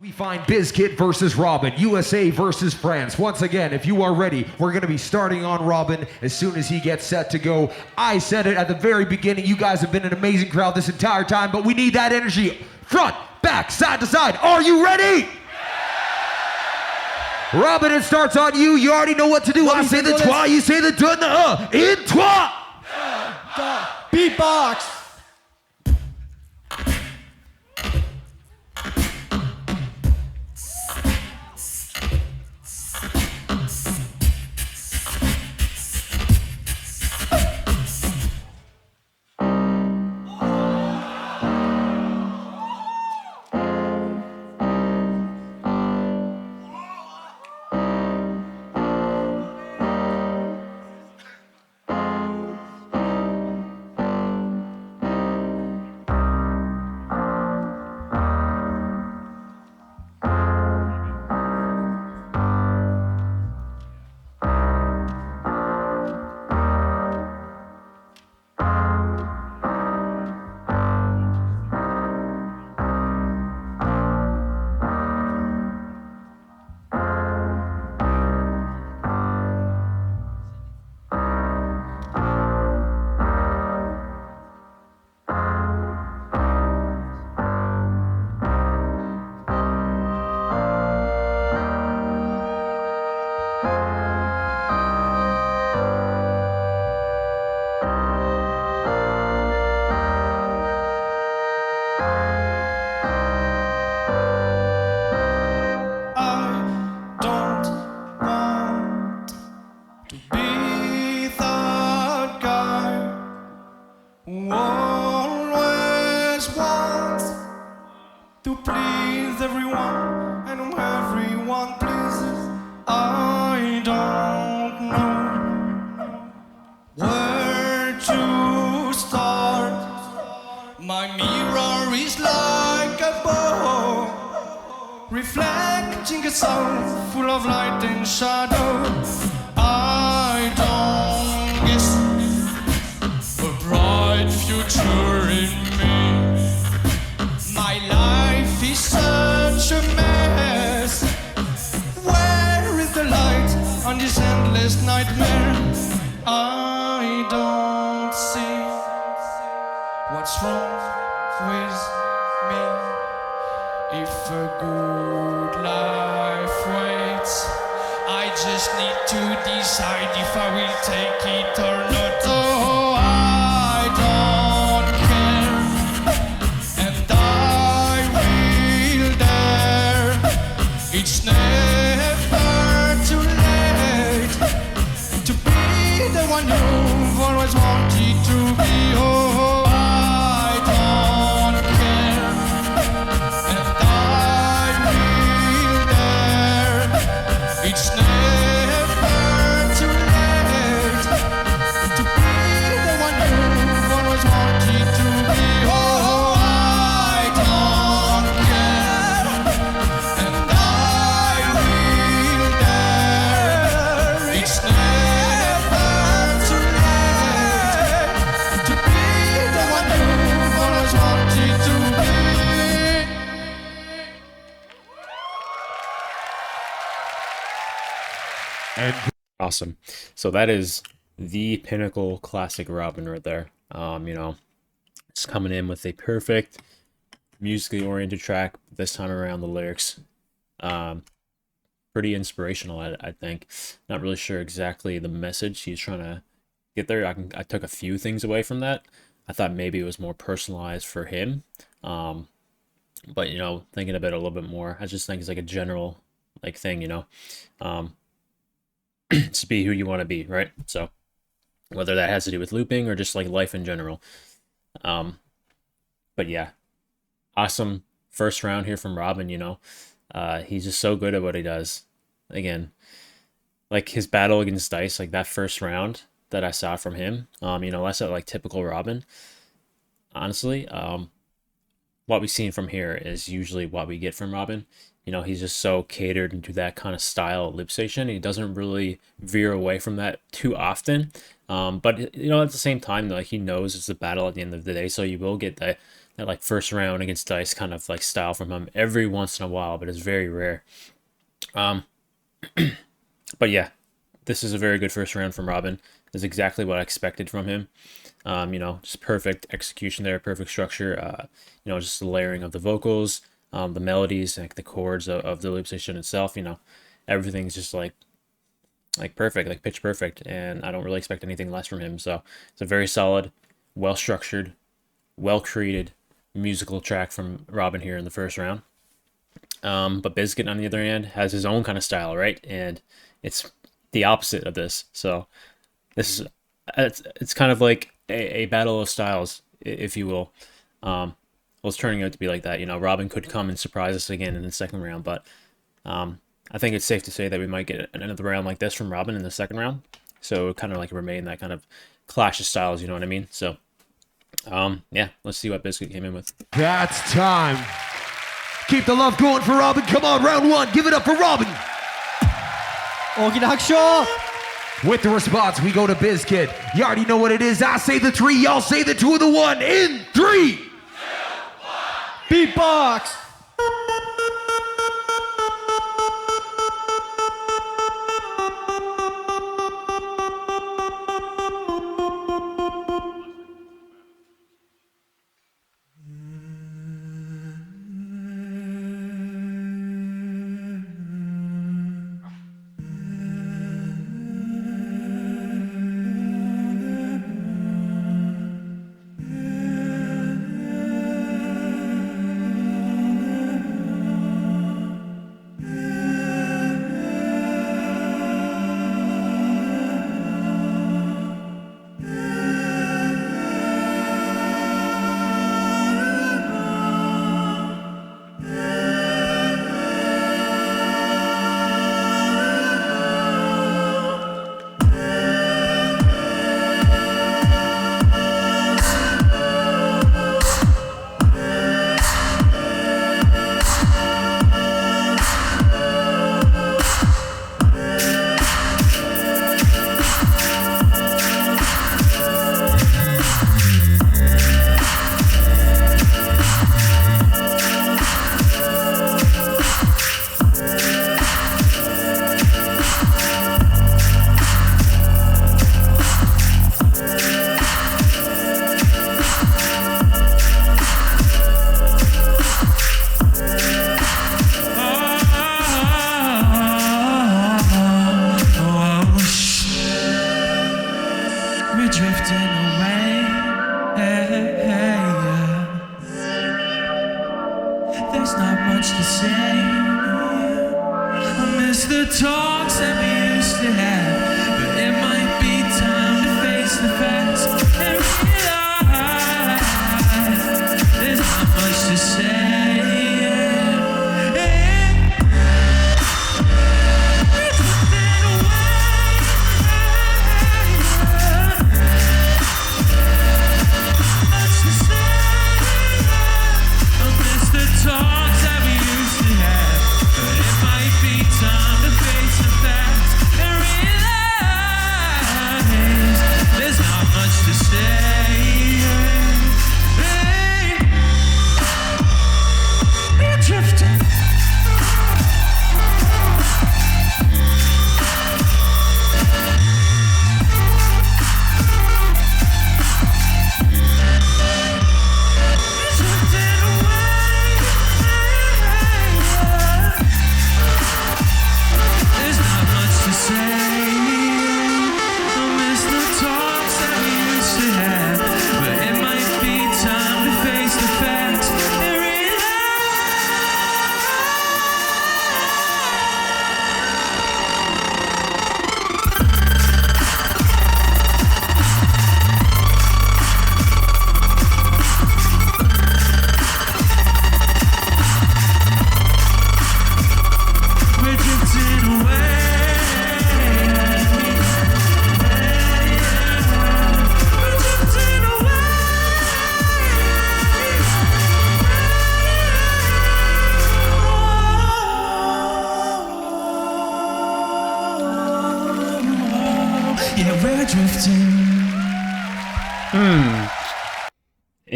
We find BizKit versus Robin, USA versus France. Once again, if you are ready, we're going to be starting on Robin as soon as he gets set to go. I said it at the very beginning, you guys have been an amazing crowd this entire time, but we need that energy. Front, back, side to side. Are you ready? Yeah! Robin, it starts on you. You already know what to do. I say the trois, you say the deux, in trois. Beatbox. To please everyone, and whom everyone pleases. I don't know where to start. My mirror is like a bow, reflecting a soul full of light and shadow. I don't guess a bright future in me. My life is such a mess. Where is the light on this endless nightmare? I don't see what's wrong with me. If a good life waits, I just need to decide if I will take it or not. Oh, I don't care, and it's never too late to be the one you've always wanted to be. Oh, I don't care, and I will there. It's never too late to be the one you've always wanted to be. Oh, I don't care, and it's never too late to be the one you've always wanted to be. And awesome. So that is the pinnacle classic Robin right there. You know, it's coming in with a perfect musically oriented track this time around. The lyrics pretty inspirational, I think. Not really sure exactly the message he's trying to get there. I took a few things away from that. I thought maybe it was more personalized for him. But you know, thinking about it a little bit more, I just think it's like a general like thing, you know. To be who you want to be, right? So whether that has to do with looping or just like life in general. But yeah, awesome first round here from Robin, you know. He's just so good at what he does. Again, like his battle against Dice, like that first round that I saw from him, you know, that's like typical Robin. Honestly, what we've seen from here is usually what we get from Robin. You know, he's just so catered into that kind of style of LOOPSTATION. He doesn't really veer away from that too often. But, you know, at the same time, like, he knows it's a battle at the end of the day, so you will get that like first round against dice kind of like style from him every once in a while, but it's very rare. But yeah, this is a very good first round from Robin. This is exactly what I expected from him. You know, just perfect execution there, perfect structure. You know, just the layering of the vocals, the melodies, like the chords of the loop station itself. You know, everything's just like perfect, like pitch perfect, and I don't really expect anything less from him. So it's a very solid, well structured, well created musical track from Robin here in the first round. But BizKit, on the other hand, has his own kind of style, right? And it's the opposite of this. So this is it's kind of like a battle of styles, if you will. Well, it's turning out to be like that. You know, Robin could come and surprise us again in the second round, but I think it's safe to say that we might get another round like this from Robin in the second round. So kind of like remain that kind of clash of styles, you know what I mean? So yeah, let's see what Biscuit came in with. That's time. Keep the love going for Robin. Come on, round one. Give it up for Robin. With the response, we go to BizKit. You already know what it is. I say the 3, y'all say the 2 and the 1. In 3, 2, 1. Beatbox.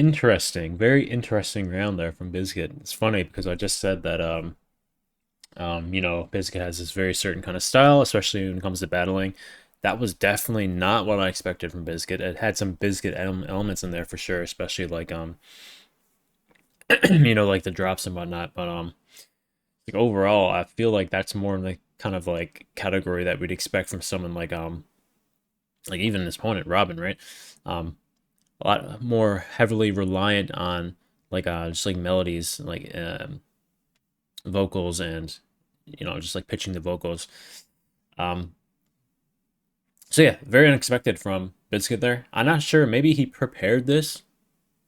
interesting, very interesting round there from Biscuit. It's funny because I just said that you know, Biscuit has this very certain kind of style, especially when it comes to battling. That was definitely not what I expected from Biscuit. It had some Biscuit elements in there for sure, especially like you know, like the drops and whatnot. But like overall, I feel like that's more in the kind of like category that we'd expect from someone like even his opponent Robin, right? A lot more heavily reliant on like just like melodies, like vocals, and you know, just like pitching the vocals. So yeah, very unexpected from Biscuit there. I'm not sure, maybe he prepared this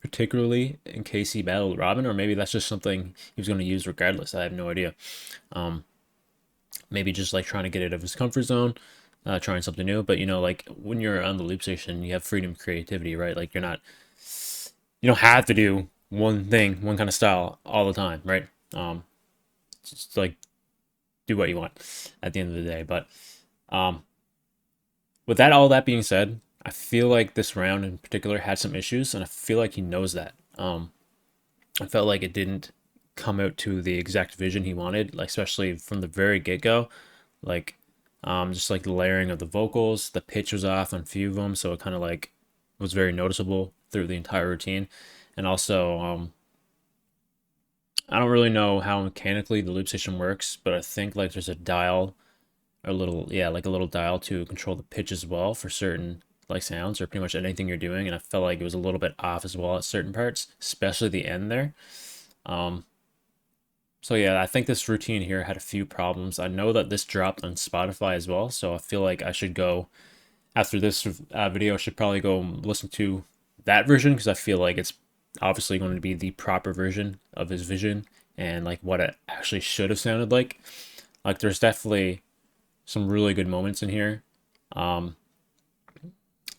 particularly in case he battled Robin, or maybe that's just something he was going to use regardless. I have no idea. Maybe just like trying to get out of his comfort zone, trying something new. But you know, like when you're on the loop station, you have freedom of creativity, right? Like you don't have to do one thing, one kind of style all the time, right? Just like do what you want at the end of the day. But with that, all that being said, I feel like this round in particular had some issues, and I feel like he knows that. I felt like it didn't come out to the exact vision he wanted, like especially from the very get-go. Like just like the layering of the vocals, the pitch was off on a few of them, so it kind of like was very noticeable through the entire routine. And also I don't really know how mechanically the loop station works, but I think like there's a dial, a little dial to control the pitch as well for certain like sounds or pretty much anything you're doing, and I felt like it was a little bit off as well at certain parts, especially the end there. So yeah, I think this routine here had a few problems. I know that this dropped on Spotify as well, so I feel like I should go, after this video, I should probably go listen to that version, because I feel like it's obviously going to be the proper version of his vision and like what it actually should have sounded like. Like there's definitely some really good moments in here.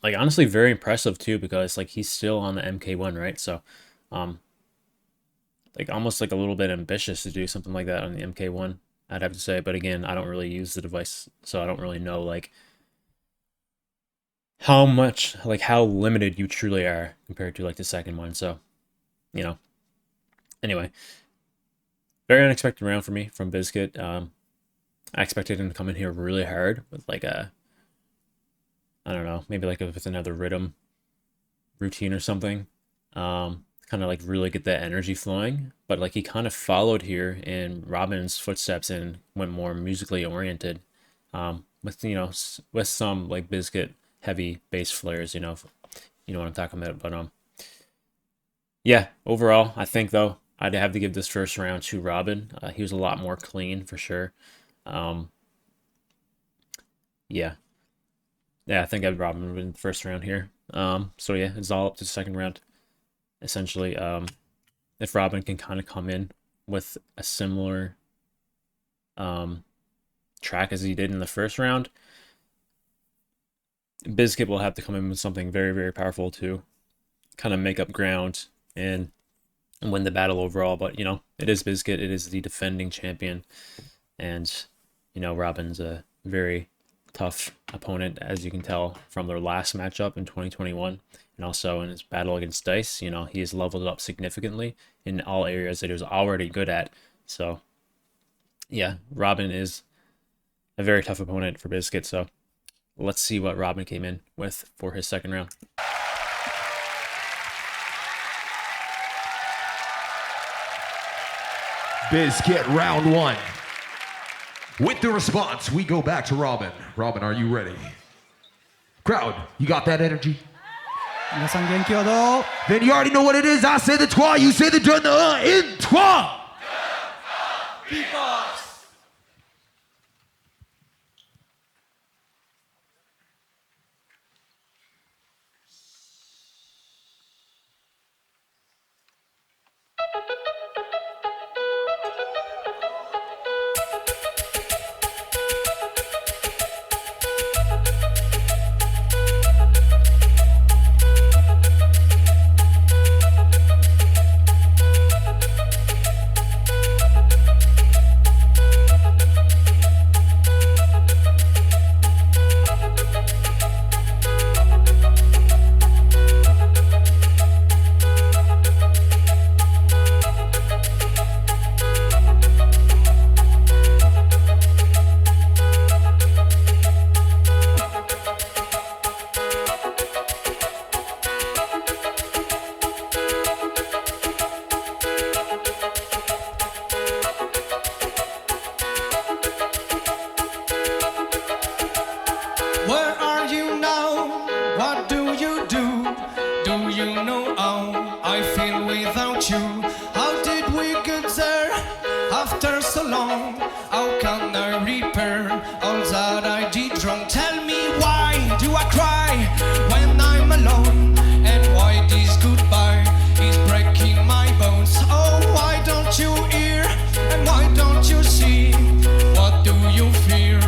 Like honestly very impressive too, because like he's still on the MK1, right? So like almost like a little bit ambitious to do something like that on the MK1, I'd have to say. But again, I don't really use the device, so I don't really know like how much, like how limited you truly are compared to like the second one. So, you know, anyway, very unexpected round for me from Biscuit. I expected him to come in here really hard with like a, I don't know, maybe like with another rhythm routine or something. Kind of like really get that energy flowing, but like he kind of followed here in Robin's footsteps and went more musically oriented, with, you know, with some like Biscuit heavy bass flares, you know what I'm talking about. But yeah, overall, I think though I'd have to give this first round to Robin. He was a lot more clean for sure. Yeah, I think I'd Robin win the first round here. So yeah, it's all up to the second round. Essentially, if Robin can kind of come in with a similar track as he did in the first round, Biscuit will have to come in with something very, very powerful to kind of make up ground and win the battle overall. But, you know, it is Biscuit. It is the defending champion. And, you know, Robin's a very tough opponent, as you can tell from their last matchup in 2021. And also in his battle against Dice, you know, he has leveled up significantly in all areas that he was already good at. So, yeah, Robin is a very tough opponent for Biscuit. So, let's see what Robin came in with for his second round. BizKit round one. With the response, we go back to Robin. Robin, are you ready? Crowd, you got that energy? 皆さん元気をどう Then you already know what it is. I say the trois, you say the deux, the un, in trois. wrong? How can I repair all that I did wrong? Tell me, why do I cry when I'm alone? And why this goodbye is breaking my bones? Oh, why don't you hear? And why don't you see? What do you fear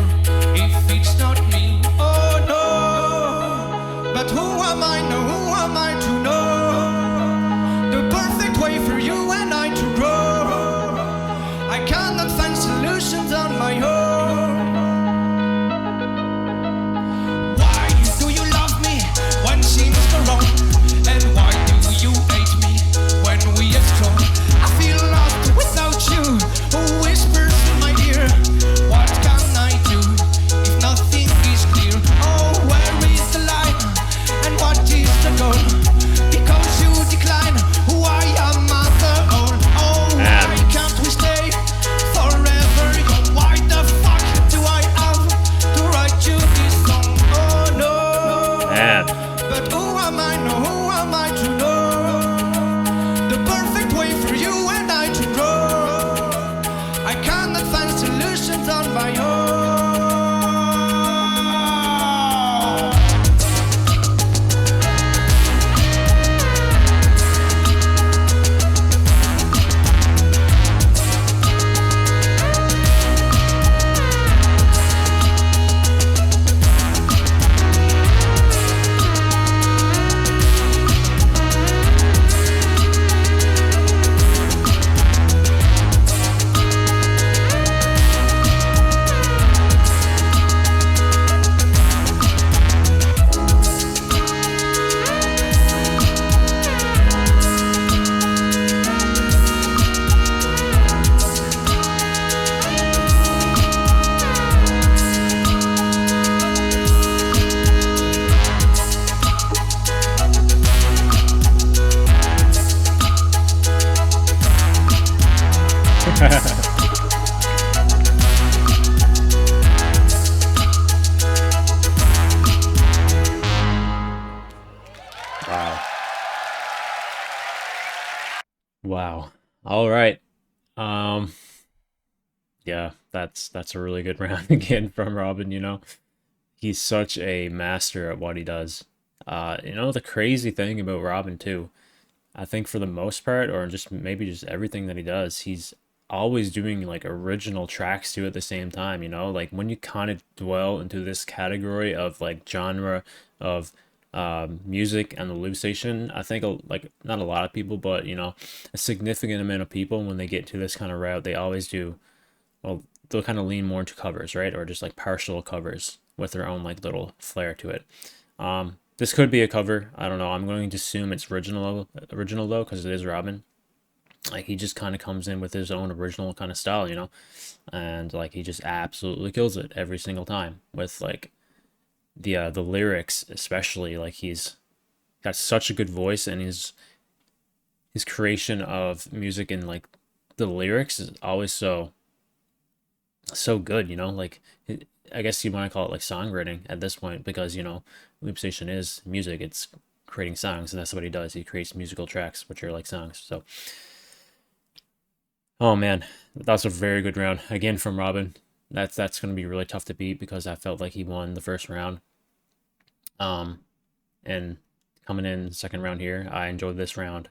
if it's not me? Oh no, but who am I now? Who am I to know the perfect way for you and I to grow? I cannot find solutions on my own. Why do you love me when things go wrong? And why do you hate me when we are strong? I feel lost without you, who whispers in my ear. What can I do if nothing is clear? Oh, where is the line and what is the goal? Because you decline who I am at the own. Oh, why can't we stay forever young? Why the fuck do I have to write you this song? Oh no, Man. but who am I now? Who am I to know the perfect way for you and I to grow? I cannot find solutions on my own. Wow. Wow. All right. Yeah, that's a really good round again from Robin, you know. He's such a master at what he does. You know, the crazy thing about Robin too, I think for the most part, or just maybe just everything that he does, he's always doing like original tracks too at the same time, you know? Like when you kind of dwell into this category of like genre of music and the loop station, I think like not a lot of people, but you know, a significant amount of people when they get to this kind of route, they always do, well, they'll kind of lean more into covers, right? Or just like partial covers with their own like little flair to it. This could be a cover. I don't know. I'm going to assume it's original though, because it is Robin. Like he just kind of comes in with his own original kind of style, you know, and like he just absolutely kills it every single time with like the lyrics, especially. Like he's got such a good voice, and his creation of music and like the lyrics is always so good, you know. Like I guess you want to call it like songwriting at this point, because you know LoopStation is music. It's creating songs, and that's what he does. He creates musical tracks which are like songs. So oh man, that's a very good round again from Robin. That's going to be really tough to beat, because I felt like he won the first round. And coming in the second round here, I enjoyed this round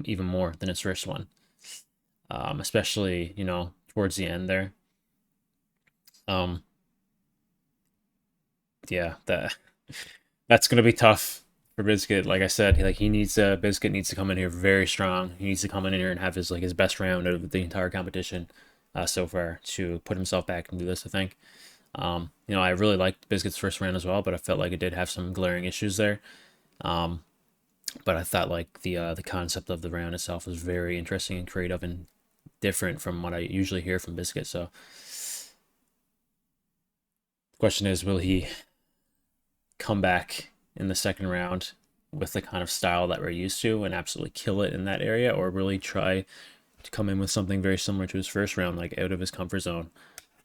even more than his first one. Especially, you know, towards the end there. Yeah, that's gonna be tough for Biscuit. Like I said, like Biscuit needs to come in here very strong. He needs to come in here and have his like his best round of the entire competition so far to put himself back into this, I think. You know, I really liked Biscuit's first round as well, but I felt like it did have some glaring issues there. But I thought like the concept of the round itself was very interesting and creative and different from what I usually hear from Biscuit. So the question is, will he come back in the second round with the kind of style that we're used to and absolutely kill it in that area, or really try to come in with something very similar to his first round, like out of his comfort zone?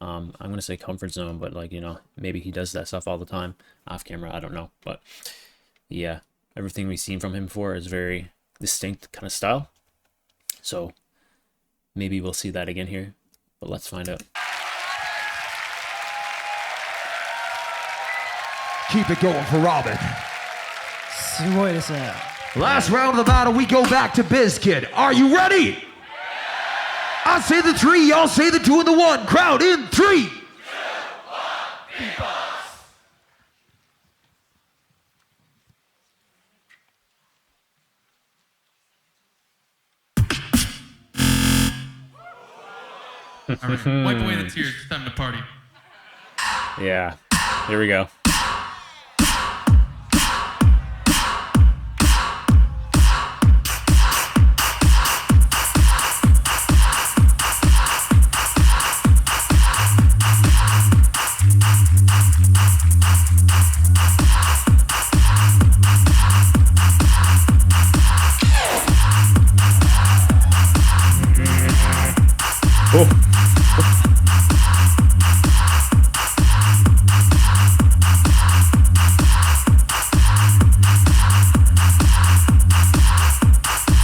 I'm going to say comfort zone, but like, you know, maybe he does that stuff all the time off camera. I don't know. But yeah, everything we've seen from him before is very distinct kind of style. So maybe we'll see that again here. but let's find out. Keep it going for Robin. すごいですね。 Last round of the battle, we go back to BizKit. Are you ready? I say the 3, y'all say the 2 and the 1. Crowd in 3. All right, wipe away the tears. It's time to party. Yeah, here we go. Oh.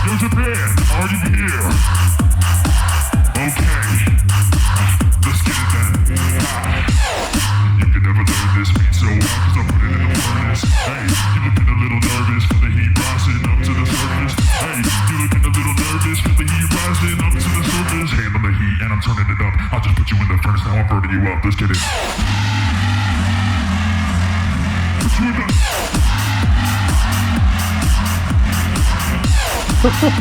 Yo, Japan, are you here? Okay, let's get it then. You can never learn this beat so well, cause I put it in the furnace. Hey, you looking a little nervous, feel the heat rising up to the surface. Hey, you looking a little nervous, feel the heat rising up to the surface. Hand on the heat and I'm turning it up. I'll just put you in the furnace, now I'm burning you up. Let's get it. Put you in the... Hey,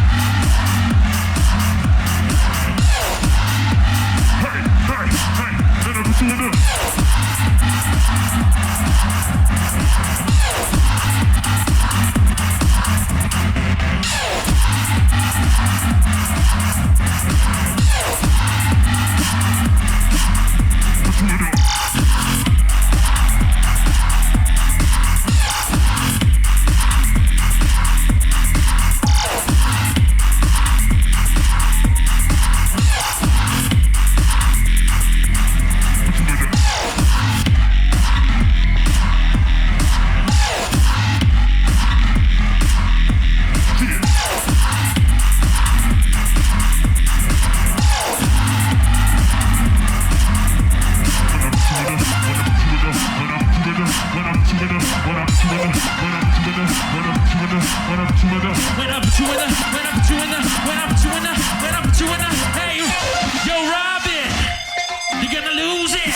and I'm put you in the... Hey, yo, Robin, you're gonna lose it.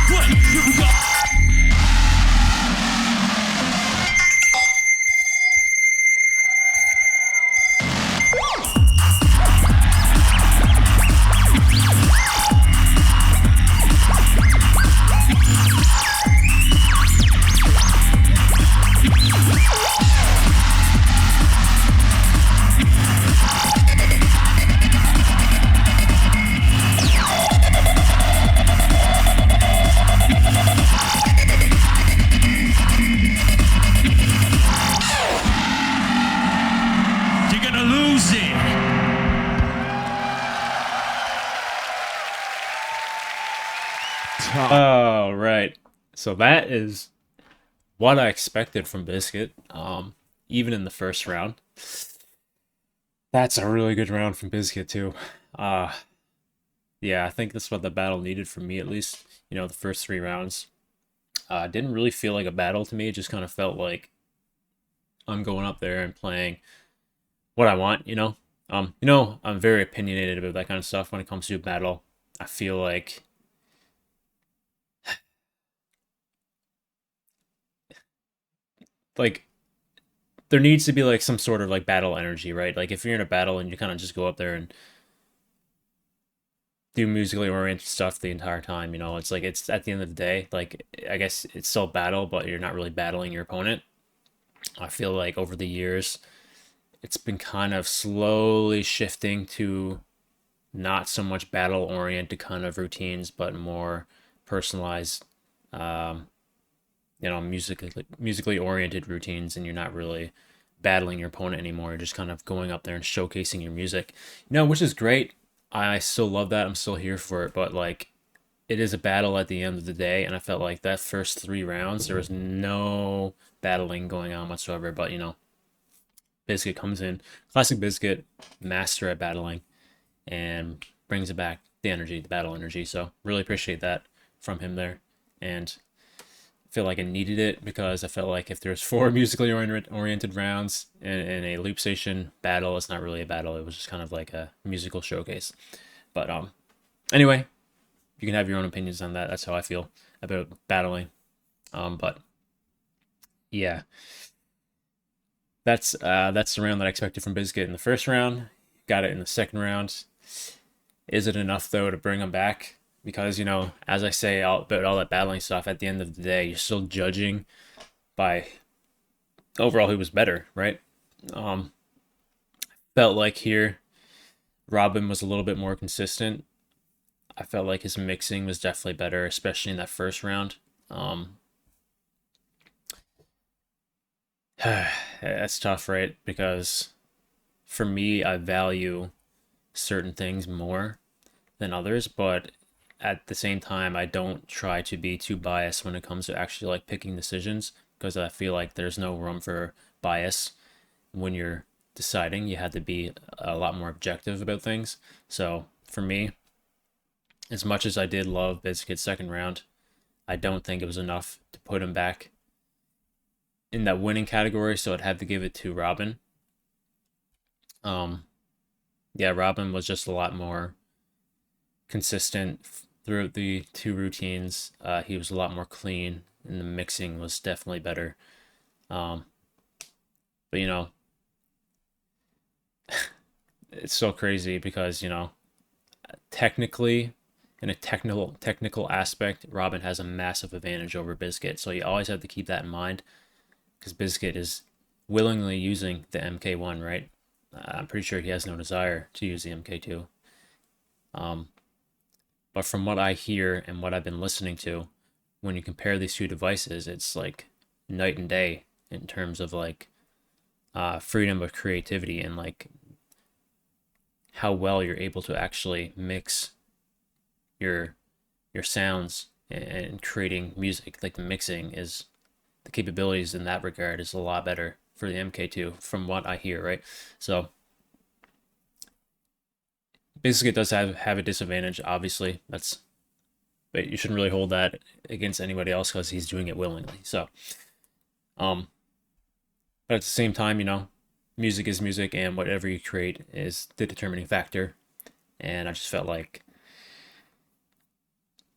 What? Here we go. You're gonna lose it. Oh, right. So that is what I expected from Biscuit, even in the first round. That's a really good round from Biscuit, too. Yeah, I think that's what the battle needed from me, at least. You know, the first 3 rounds. Didn't really feel like a battle to me. It just kind of felt like I'm going up there and playing what I want, you know? I'm very opinionated about that kind of stuff when it comes to a battle. I feel like there needs to be like some sort of like battle energy, right? Like if you're in a battle and you kind of just go up there and do musically oriented stuff the entire time, you know, it's like, it's at the end of the day, like I guess it's still battle, but you're not really battling your opponent. I feel like over the years it's been kind of slowly shifting to not so much battle oriented kind of routines, but more personalized, you know, musically oriented routines, and you're not really battling your opponent anymore. You're just kind of going up there and showcasing your music, you know, which is great. I still love that. I'm still here for it, but like, it is a battle at the end of the day, and I felt like that first 3 rounds there was no battling going on whatsoever. But you know, Biscuit comes in, classic Biscuit, master at battling, and brings it back, the energy, the battle energy. So really appreciate that from him there, and feel like I needed it, because I felt like if there's 4 musically oriented rounds in a Loop Station battle, it's not really a battle. It was just kind of like a musical showcase. But anyway, you can have your own opinions on that. That's how I feel about battling. But yeah, that's the round that I expected from Biscuit in the first round. Got it in the second round. Is it enough though to bring him back? Because, you know, as I say about all that battling stuff, at the end of the day, you're still judging by overall who was better, right? Felt like here, Robin was a little bit more consistent. I felt like his mixing was definitely better, especially in that first round. That's tough, right? Because for me, I value certain things more than others, but at the same time, I don't try to be too biased when it comes to actually like picking decisions, because I feel like there's no room for bias when you're deciding. You have to be a lot more objective about things. So for me, as much as I did love Biscuit's second round, I don't think it was enough to put him back in that winning category, so I'd have to give it to Robin. Yeah, Robin was just a lot more consistent throughout the 2 routines. He was a lot more clean, and the mixing was definitely better. But you know, it's so crazy because, you know, technically, in a technical aspect, Robin has a massive advantage over Biscuit. So you always have to keep that in mind, because Biscuit is willingly using the MK1, right? I'm pretty sure he has no desire to use the MK2. But from what I hear and what I've been listening to, when you compare these 2 devices, it's like night and day in terms of like freedom of creativity, and like how well you're able to actually mix your sounds and creating music. Like the mixing is, the capabilities in that regard is a lot better for the MK2 from what I hear, right? So basically it does have a disadvantage, obviously. But you shouldn't really hold that against anybody else, because he's doing it willingly. So but at the same time, you know, music is music, and whatever you create is the determining factor. And I just felt like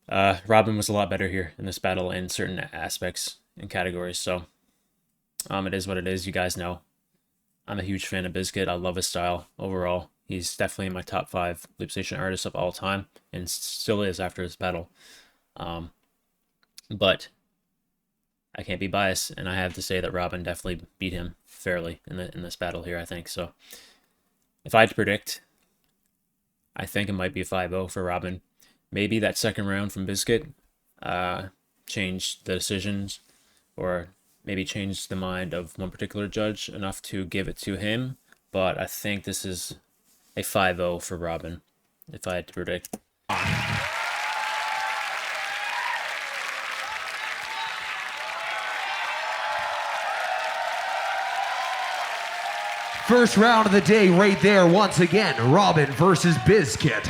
Robin was a lot better here in this battle in certain aspects and categories. So it is what it is. You guys know I'm a huge fan of Biscuit. I love his style overall. He's definitely in my top 5 Loop Station artists of all time, and still is after this battle. But I can't be biased, and I have to say that Robin definitely beat him fairly in this battle here, I think. So if I had to predict, I think it might be a 5-0 for Robin. Maybe that second round from Biscuit changed the decisions, or maybe changed the mind of one particular judge enough to give it to him. But I think this is a 5-0 for Robin, if I had to predict. First round of the day right there, once again, Robin versus BizKit.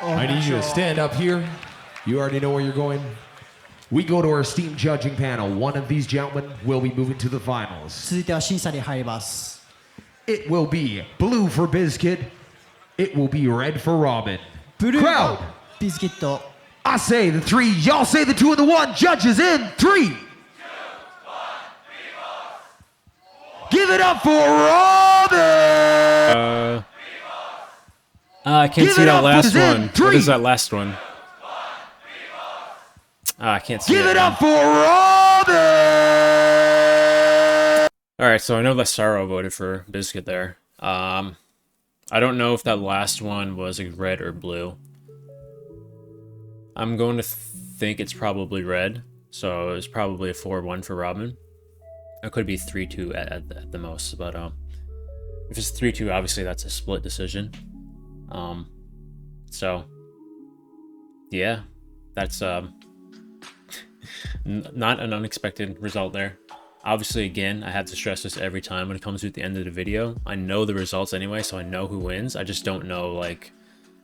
I need you to stand up here. You already know where you're going. We go to our esteemed judging panel. One of these gentlemen will be moving to the finals. 続いては審査に入ります。 It will be blue for BizKit. It will be red for Robin. ブルー Crowd, ビスケット。 I say the 3, y'all say the 2 and the 1. Judges in 3, 2, 1, give it up for Robin! I can't Give see it that up last for Zen. one. What 3. is that last one? I can't see Give it it up now. for Robin! Alright, so I know that Saro voted for Biscuit there. I don't know if that last one was like red or blue. I'm going to think it's probably red, So it was probably a 4-1 for Robin. It could be 3-2 at the most, but if it's 3-2, obviously that's a split decision. So yeah, that's not an unexpected result there. Obviously, again, I have to stress this every time when it comes to the end of the video. I know the results anyway, so I know who wins. I just don't know, like,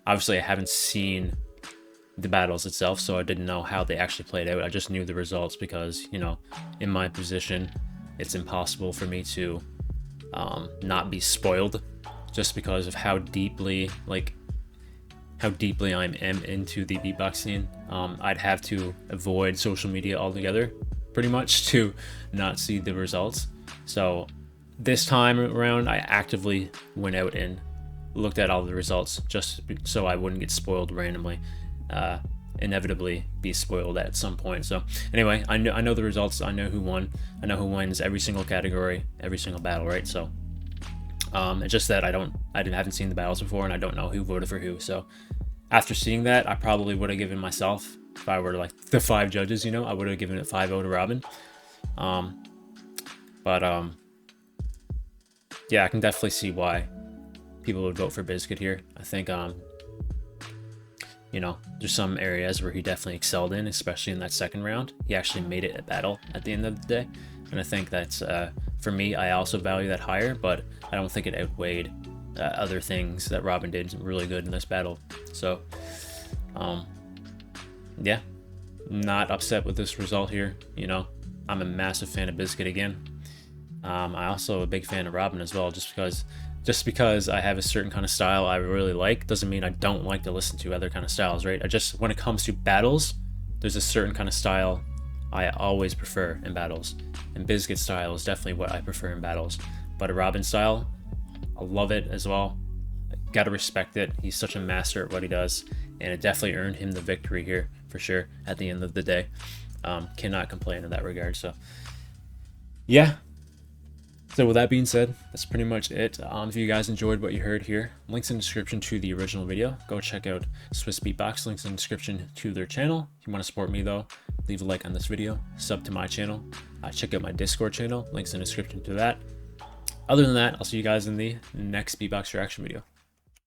obviously I haven't seen the battles itself, so I didn't know how they actually played out. I just knew the results because, you know, in my position, it's impossible for me to not be spoiled just because of how deeply I'm into the beatbox scene. I'd have to avoid social media altogether, pretty much, to not see the results. So this time around, I actively went out and looked at all the results just so I wouldn't get spoiled randomly. Inevitably be spoiled at some point. So anyway, I know the results. I know who won. I know who wins every single category, every single battle, right? So it's just that I haven't seen the battles before, and I don't know who voted for who. So after seeing that, I probably would have given myself, if I were like the 5 judges, you know, I would have given it 5-0 to Robin. Yeah, I can definitely see why people would vote for Biscuit here. I think you know, there's some areas where he definitely excelled in, especially in that second round. He actually made it a battle at the end of the day, and I think that's for me, I also value that higher, but I don't think it outweighed other things that Robin did really good in this battle. So yeah, not upset with this result here. You know, I'm a massive fan of Biscuit again. I also a big fan of Robin as well, just because I have a certain kind of style I really like doesn't mean I don't like to listen to other kind of styles, right? When it comes to battles, there's a certain kind of style I always prefer in battles, and Biscuit style is definitely what I prefer in battles. But a Robin style, I love it as well. Gotta respect it. He's such a master at what he does, and it definitely earned him the victory here for sure at the end of the day. Cannot complain in that regard. So yeah. So with that being said, that's pretty much it. If you guys enjoyed what you heard here, links in the description to the original video. Go check out Swiss Beatbox, links in the description to their channel. If you want to support me though, leave a like on this video, sub to my channel, check out my Discord channel, links in the description to that. Other than that, I'll see you guys in the next beatbox reaction video.